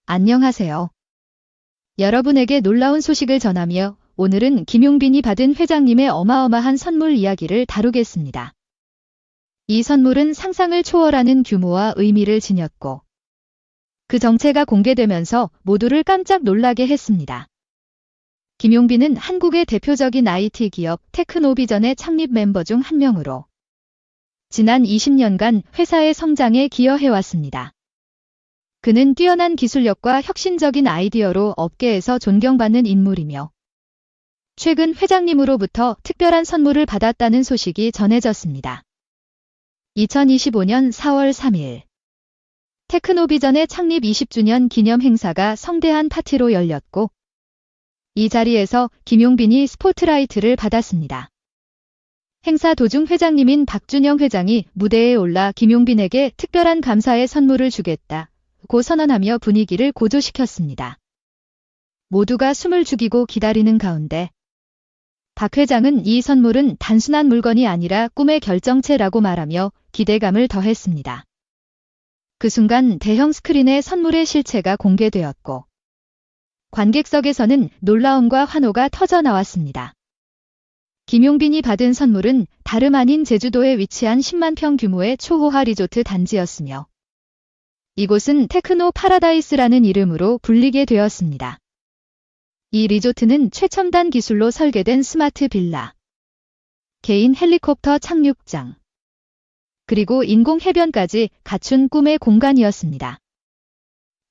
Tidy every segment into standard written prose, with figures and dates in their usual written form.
안녕하세요. 여러분에게 놀라운 소식을 전하며 오늘은 김용빈이 받은 회장님의 어마어마한 선물 이야기를 다루겠습니다. 이 선물은 상상을 초월하는 규모와 의미를 지녔고 그 정체가 공개되면서 모두를 깜짝 놀라게 했습니다. 김용빈은 한국의 대표적인 IT 기업 테크노비전의 창립 멤버 중 한 명으로 지난 20년간 회사의 성장에 기여해왔습니다. 그는 뛰어난 기술력과 혁신적인 아이디어로 업계에서 존경받는 인물이며 최근 회장님으로부터 특별한 선물을 받았다는 소식이 전해졌습니다. 2025년 4월 3일 테크노비전의 창립 20주년 기념 행사가 성대한 파티로 열렸고 이 자리에서 김용빈이 스포트라이트를 받았습니다. 행사 도중 회장님인 박준영 회장이 무대에 올라 김용빈에게 특별한 감사의 선물을 주겠다고 선언하며 분위기를 고조시켰습니다. 모두가 숨을 죽이고 기다리는 가운데 박 회장은 이 선물은 단순한 물건이 아니라 꿈의 결정체라고 말하며 기대감을 더했습니다. 그 순간 대형 스크린에 선물의 실체가 공개되었고 관객석에서는 놀라움과 환호가 터져 나왔습니다. 김용빈이 받은 선물은 다름 아닌 제주도에 위치한 10만 평 규모의 초호화 리조트 단지였으며 이곳은 테크노 파라다이스라는 이름으로 불리게 되었습니다. 이 리조트는 최첨단 기술로 설계된 스마트 빌라, 개인 헬리콥터 착륙장, 그리고 인공 해변까지 갖춘 꿈의 공간이었습니다.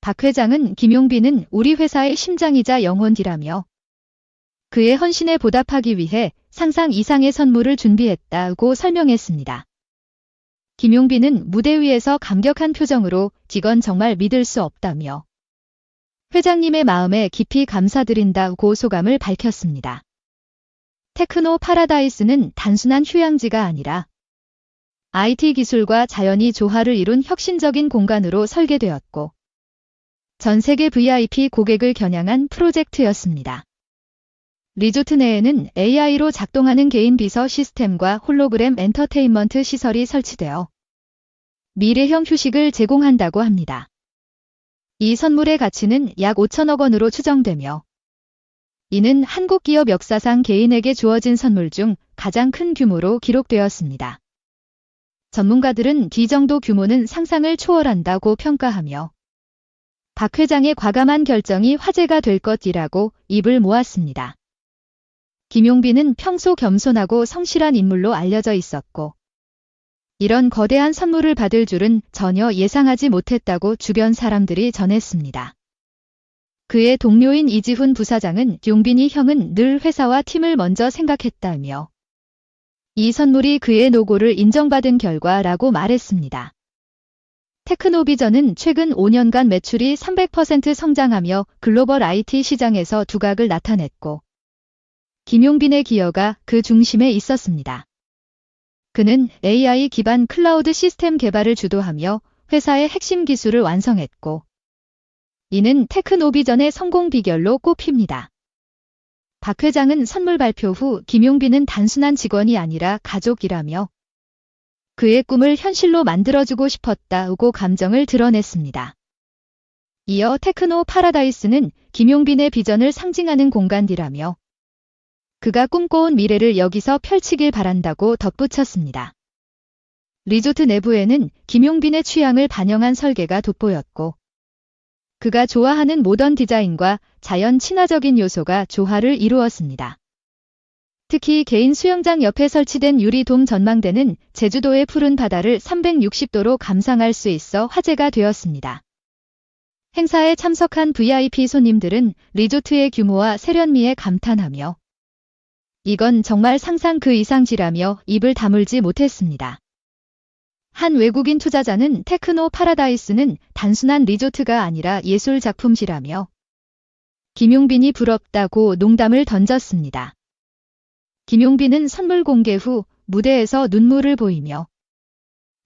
박 회장은 김용빈은 우리 회사의 심장이자 영혼이라며 그의 헌신에 보답하기 위해 상상 이상의 선물을 준비했다고 설명했습니다. 김용빈은 무대 위에서 감격한 표정으로 이건 정말 믿을 수 없다며 회장님의 마음에 깊이 감사드린다고 소감을 밝혔습니다. 테크노 파라다이스는 단순한 휴양지가 아니라 IT 기술과 자연이 조화를 이룬 혁신적인 공간으로 설계되었고 전 세계 VIP 고객을 겨냥한 프로젝트였습니다. 리조트 내에는 AI로 작동하는 개인 비서 시스템과 홀로그램 엔터테인먼트 시설이 설치되어 미래형 휴식을 제공한다고 합니다. 이 선물의 가치는 약 5천억 원으로 추정되며 이는 한국 기업 역사상 개인에게 주어진 선물 중 가장 큰 규모로 기록되었습니다. 전문가들은 이 정도 규모는 상상을 초월한다고 평가하며 박 회장의 과감한 결정이 화제가 될 것이라고 입을 모았습니다. 김용빈은 평소 겸손하고 성실한 인물로 알려져 있었고 이런 거대한 선물을 받을 줄은 전혀 예상하지 못했다고 주변 사람들이 전했습니다. 그의 동료인 이지훈 부사장은 용빈이 형은 늘 회사와 팀을 먼저 생각했다며 이 선물이 그의 노고를 인정받은 결과라고 말했습니다. 테크노비전은 최근 5년간 매출이 300% 성장하며 글로벌 IT 시장에서 두각을 나타냈고 김용빈의 기여가 그 중심에 있었습니다. 그는 AI 기반 클라우드 시스템 개발을 주도하며 회사의 핵심 기술을 완성했고 이는 테크노비전의 성공 비결로 꼽힙니다. 박 회장은 선물 발표 후 김용빈은 단순한 직원이 아니라 가족이라며 그의 꿈을 현실로 만들어주고 싶었다고 감정을 드러냈습니다. 이어 테크노 파라다이스는 김용빈의 비전을 상징하는 공간이라며 그가 꿈꿔온 미래를 여기서 펼치길 바란다고 덧붙였습니다. 리조트 내부에는 김용빈의 취향을 반영한 설계가 돋보였고 그가 좋아하는 모던 디자인과 자연 친화적인 요소가 조화를 이루었습니다. 특히 개인 수영장 옆에 설치된 유리돔 전망대는 제주도의 푸른 바다를 360도로 감상할 수 있어 화제가 되었습니다. 행사에 참석한 VIP 손님들은 리조트의 규모와 세련미에 감탄하며 이건 정말 상상 그 이상지라며 입을 다물지 못했습니다. 한 외국인 투자자는 테크노 파라다이스는 단순한 리조트가 아니라 예술 작품이라며 김용빈이 부럽다고 농담을 던졌습니다. 김용빈은 선물 공개 후 무대에서 눈물을 보이며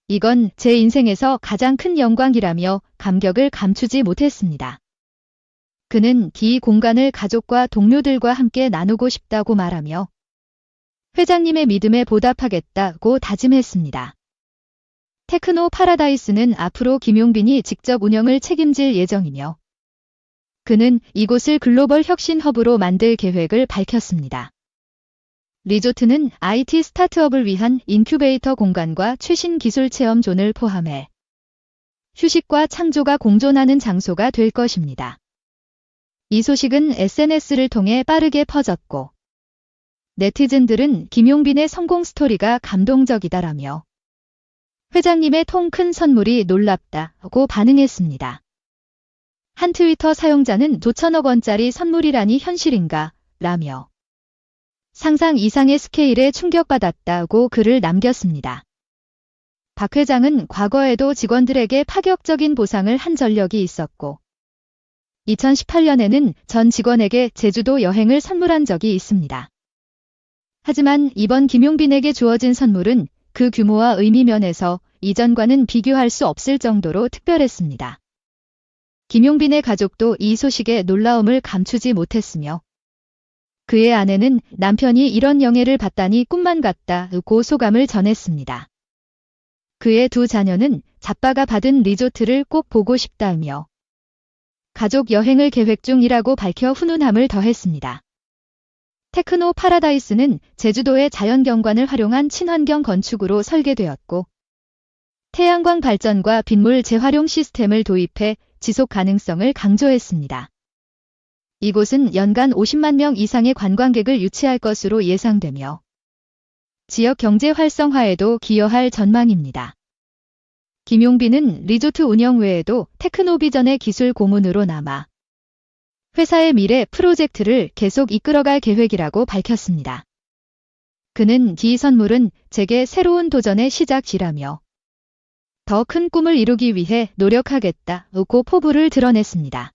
이건 제 인생에서 가장 큰 영광이라며 감격을 감추지 못했습니다. 그는 이 공간을 가족과 동료들과 함께 나누고 싶다고 말하며 회장님의 믿음에 보답하겠다고 다짐했습니다. 테크노 파라다이스는 앞으로 김용빈이 직접 운영을 책임질 예정이며 그는 이곳을 글로벌 혁신 허브로 만들 계획을 밝혔습니다. 리조트는 IT 스타트업을 위한 인큐베이터 공간과 최신 기술 체험 존을 포함해 휴식과 창조가 공존하는 장소가 될 것입니다. 이 소식은 SNS를 통해 빠르게 퍼졌고, 네티즌들은 김용빈의 성공 스토리가 감동적이다라며 회장님의 통 큰 선물이 놀랍다고 반응했습니다. 한 트위터 사용자는 도천억 원짜리 선물이라니 현실인가? 라며 상상 이상의 스케일에 충격받았다고 글을 남겼습니다. 박 회장은 과거에도 직원들에게 파격적인 보상을 한 전력이 있었고 2018년에는 전 직원에게 제주도 여행을 선물한 적이 있습니다. 하지만 이번 김용빈에게 주어진 선물은 그 규모와 의미 면에서 이전과는 비교할 수 없을 정도로 특별했습니다. 김용빈의 가족도 이 소식에 놀라움을 감추지 못했으며 그의 아내는 남편이 이런 영예를 받다니 꿈만 같다고 소감을 전했습니다. 그의 두 자녀는 자빠가 받은 리조트를 꼭 보고 싶다며 가족 여행을 계획 중이라고 밝혀 훈훈함을 더했습니다. 테크노 파라다이스는 제주도의 자연경관을 활용한 친환경 건축으로 설계되었고 태양광 발전과 빗물 재활용 시스템을 도입해 지속 가능성을 강조했습니다. 이곳은 연간 50만 명 이상의 관광객을 유치할 것으로 예상되며 지역 경제 활성화에도 기여할 전망입니다. 김용빈은 리조트 운영 외에도 테크노비전의 기술 고문으로 남아 회사의 미래 프로젝트를 계속 이끌어갈 계획이라고 밝혔습니다. 그는 이 선물은 제게 새로운 도전의 시작이라며 더 큰 꿈을 이루기 위해 노력하겠다고 포부를 드러냈습니다.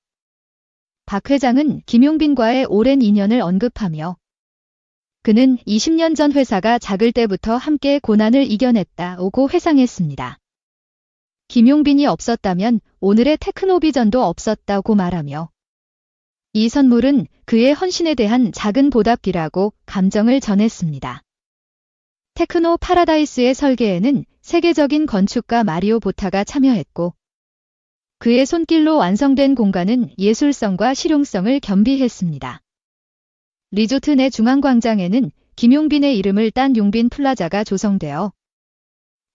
박 회장은 김용빈과의 오랜 인연을 언급하며 그는 20년 전 회사가 작을 때부터 함께 고난을 이겨냈다고 회상했습니다. 김용빈이 없었다면 오늘의 테크노비전도 없었다고 말하며 이 선물은 그의 헌신에 대한 작은 보답이라고 감정을 전했습니다. 테크노 파라다이스의 설계에는 세계적인 건축가 마리오 보타가 참여했고 그의 손길로 완성된 공간은 예술성과 실용성을 겸비했습니다. 리조트 내 중앙광장에는 김용빈의 이름을 딴 용빈 플라자가 조성되어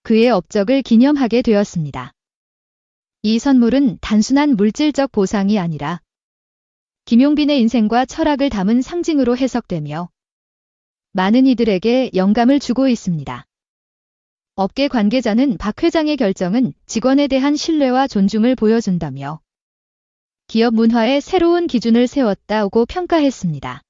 그의 업적을 기념하게 되었습니다. 이 선물은 단순한 물질적 보상이 아니라 김용빈의 인생과 철학을 담은 상징으로 해석되며 많은 이들에게 영감을 주고 있습니다. 업계 관계자는 박 회장의 결정은 직원에 대한 신뢰와 존중을 보여준다며 기업 문화의 새로운 기준을 세웠다고 평가했습니다.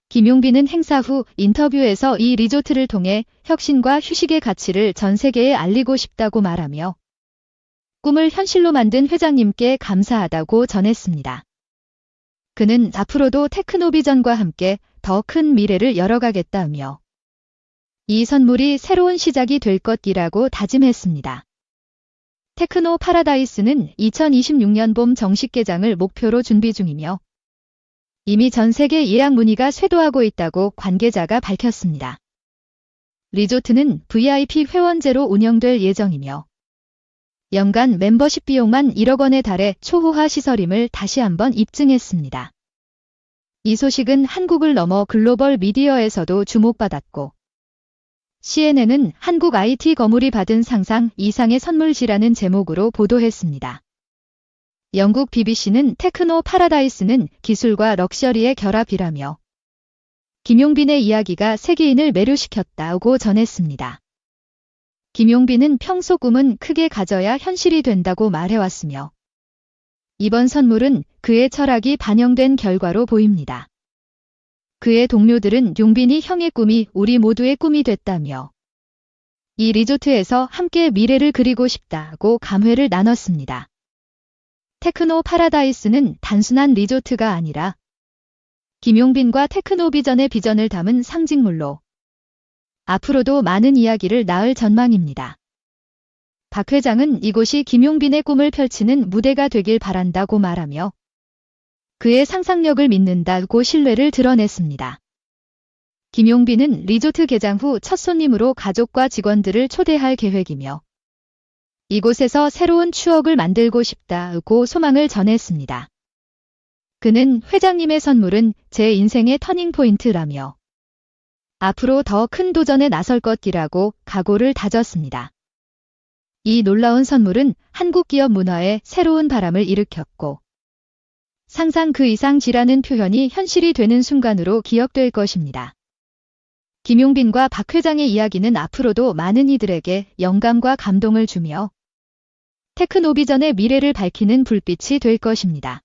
김용빈은 행사 후 인터뷰에서 이 리조트를 통해 혁신과 휴식의 가치를 전 세계에 알리고 싶다고 말하며 꿈을 현실로 만든 회장님께 감사하다고 전했습니다. 그는 앞으로도 테크노비전과 함께 더 큰 미래를 열어가겠다며 이 선물이 새로운 시작이 될 것이라고 다짐했습니다. 테크노 파라다이스는 2026년 봄 정식 개장을 목표로 준비 중이며 이미 전 세계 예약 문의가 쇄도하고 있다고 관계자가 밝혔습니다. 리조트는 VIP 회원제로 운영될 예정이며 연간 멤버십 비용만 1억 원에 달해 초호화 시설임을 다시 한번 입증했습니다. 이 소식은 한국을 넘어 글로벌 미디어에서도 주목받았고 CNN은 한국 IT 거물이 받은 상상 이상의 선물지라는 제목으로 보도했습니다. 영국 BBC는 테크노 파라다이스는 기술과 럭셔리의 결합이라며 김용빈의 이야기가 세계인을 매료시켰다고 전했습니다. 김용빈은 평소 꿈은 크게 가져야 현실이 된다고 말해왔으며 이번 선물은 그의 철학이 반영된 결과로 보입니다. 그의 동료들은 용빈이 형의 꿈이 우리 모두의 꿈이 됐다며 이 리조트에서 함께 미래를 그리고 싶다고 감회를 나눴습니다. 테크노 파라다이스는 단순한 리조트가 아니라 김용빈과 테크노비전의 비전을 담은 상징물로 앞으로도 많은 이야기를 낳을 전망입니다. 박 회장은 이곳이 김용빈의 꿈을 펼치는 무대가 되길 바란다고 말하며 그의 상상력을 믿는다고 신뢰를 드러냈습니다. 김용빈은 리조트 개장 후 첫 손님으로 가족과 직원들을 초대할 계획이며 이곳에서 새로운 추억을 만들고 싶다고 소망을 전했습니다. 그는 회장님의 선물은 제 인생의 터닝포인트라며 앞으로 더 큰 도전에 나설 것이라고 각오를 다졌습니다. 이 놀라운 선물은 한국 기업 문화에 새로운 바람을 일으켰고 상상 그 이상 지라는 표현이 현실이 되는 순간으로 기억될 것입니다. 김용빈과 박 회장의 이야기는 앞으로도 많은 이들에게 영감과 감동을 주며 테크노비전의 미래를 밝히는 불빛이 될 것입니다.